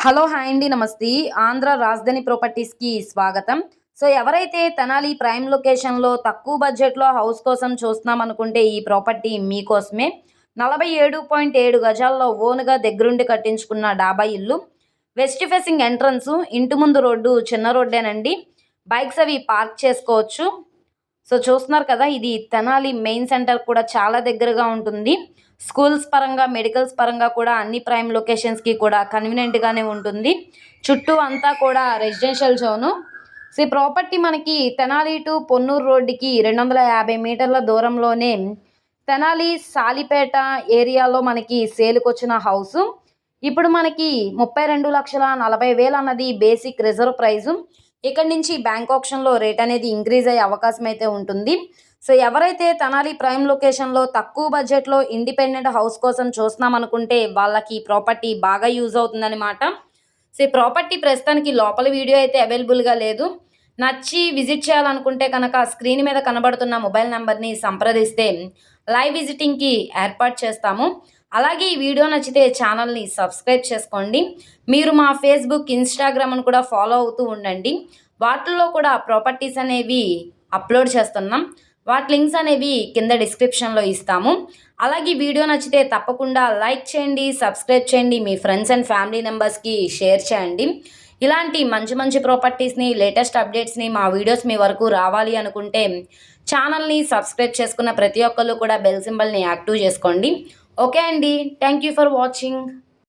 Hello! Hi అండి. నమస్తే. ఆంధ్ర రాజధాని ప్రాపర్టీస్‌కి స్వాగతం. సో, ఎవరైతే తెనాలి ప్రైమ్ లొకేషన్‌లో తక్కువ బడ్జెట్‌లో హౌస్ కోసం చూస్తున్నామనుకుంటే ఈ ప్రాపర్టీ మీకోసమే. 47.7 గజాల్లో ఓన్‌గా దగ్గరుండి కట్టించుకున్న డాబా ఇల్లు. వెస్ట్ ఫేసింగ్ ఎంట్రన్సు, ఇంటి ముందు రోడ్డు చిన్న రోడ్డేనండి. బైక్స్ అవి పార్క్ చేసుకోవచ్చు. సో, చూస్తున్నారు కదా! ఇది తెనాలి మెయిన్ సెంటర్ కూడా చాలా దగ్గరగా ఉంటుంది. స్కూల్స్ పరంగా, మెడికల్స్ పరంగా కూడా అన్ని ప్రైమ్ లొకేషన్స్‌కి కూడా కన్వీనియంట్‌గానే ఉంటుంది. చుట్టూ అంతా కూడా రెసిడెన్షియల్ జోను. సో, ఈ ప్రాపర్టీ మనకి తెనాలి టు పొన్నూరు రోడ్డుకి 250 మీటర్ల దూరంలోనే తెనాలి, సాలిపేట ఏరియాలో మనకి సేల్‌కొచ్చిన హౌసు. ఇప్పుడు మనకి 32,40,000 అన్నది బేసిక్ రిజర్వ్ ప్రైజు. ఇక్కడి నుంచి బ్యాంక్ ఆప్షన్‌లో రేట్ అనేది ఇంక్రీజ్ అయ్యే అవకాశం అయితే ఉంటుంది. సో, ఎవరైతే తెనాలి ప్రైమ్ లొకేషన్‌లో తక్కువ బడ్జెట్‌లో ఇండిపెండెంట్ హౌస్ కోసం చూస్తున్నామనుకుంటే వాళ్ళకి ఈ ప్రాపర్టీ బాగా యూజ్ అవుతుందనమాట. సో, ఈ ప్రాపర్టీ ప్రస్తుతానికి లోపల వీడియో అయితే అవైలబుల్‌గా లేదు. నచ్చి విజిట్ చేయాలనుకుంటే కనుక స్క్రీన్ మీద కనబడుతున్న మొబైల్ నంబర్‌ని సంప్రదిస్తే లైవ్ విజిటింగ్‌కి ఏర్పాటు చేస్తాము. అలాగే ఈ వీడియో నచ్చితే ఛానల్‌ని సబ్స్క్రైబ్ చేసుకోండి. మీరు మా ఫేస్‌బుక్, ఇన్‌స్టాగ్రామ్‌ను కూడా ఫాలో అవుతూ ఉండండి. వాటిల్లో కూడా ప్రాపర్టీస్ అనేవి అప్‌లోడ్ చేస్తున్నాం. వాటి లింక్స్ అనేవి కింద డిస్క్రిప్షన్‌లో ఇస్తాము. అలాగే ఈ వీడియో నచ్చితే తప్పకుండా లైక్ చేయండి, సబ్స్క్రైబ్ చేయండి. మీ ఫ్రెండ్స్ అండ్ ఫ్యామిలీ మెంబర్స్‌కి షేర్ చేయండి. ఇలాంటి మంచి మంచి ప్రాపర్టీస్‌ని, లేటెస్ట్ అప్డేట్స్‌ని మా వీడియోస్ మీ వరకు రావాలి అనుకుంటే ఛానల్‌ని సబ్స్క్రైబ్ చేసుకున్న ప్రతి ఒక్కళ్ళు కూడా బెల్ సింబల్‌ని యాక్టివ్ చేసుకోండి. ఓకే అండి. Thank you for watching.